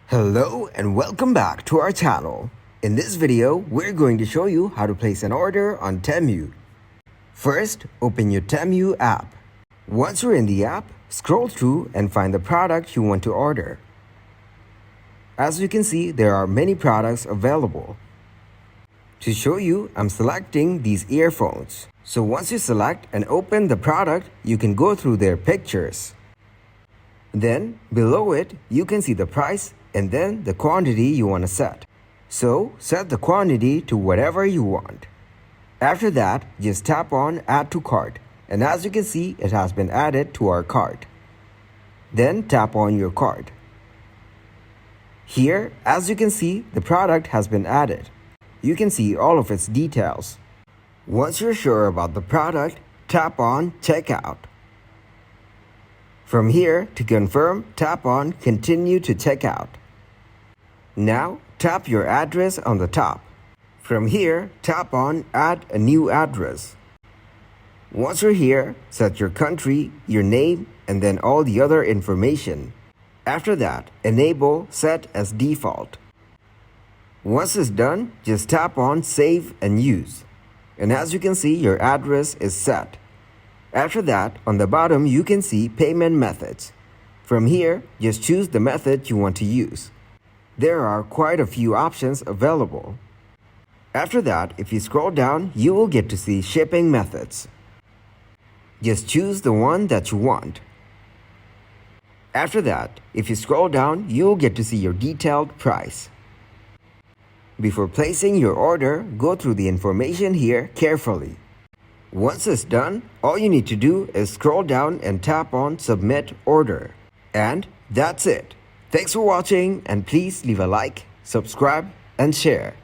Hello and welcome back to our channel. In this video, we're going to show you how to place an order on Temu. First, open your Temu app. Once you're in the app, scroll through and find the product you want to order. As you can see, there are many products available. To show you, I'm selecting these earphones. So once you select and open the product, you can go through their pictures. Then, below it, you can see the price and then the quantity you want to set. So, set the quantity to whatever you want. After that, just tap on Add to Cart. And as you can see, it has been added to our cart. Then tap on your cart. Here, as you can see, the product has been added. You can see all of its details. Once you're sure about the product, tap on Checkout. From here, to confirm, tap on Continue to Checkout. Now, tap your address on the top. From here, tap on Add a new address. Once you're here, set your country, your name, and then all the other information. After that, enable Set as Default. Once it's done, just tap on Save and Use. And as you can see, your address is set. After that, on the bottom, you can see Payment Methods. From here, just choose the method you want to use. There are quite a few options available. After that, if you scroll down, you will get to see Shipping Methods. Just choose the one that you want. After that, if you scroll down, you will get to see your detailed price. Before placing your order, go through the information here carefully. Once it's done, all you need to do is scroll down and tap on Submit Order. And that's it. Thanks for watching, and please leave a like, subscribe, and share.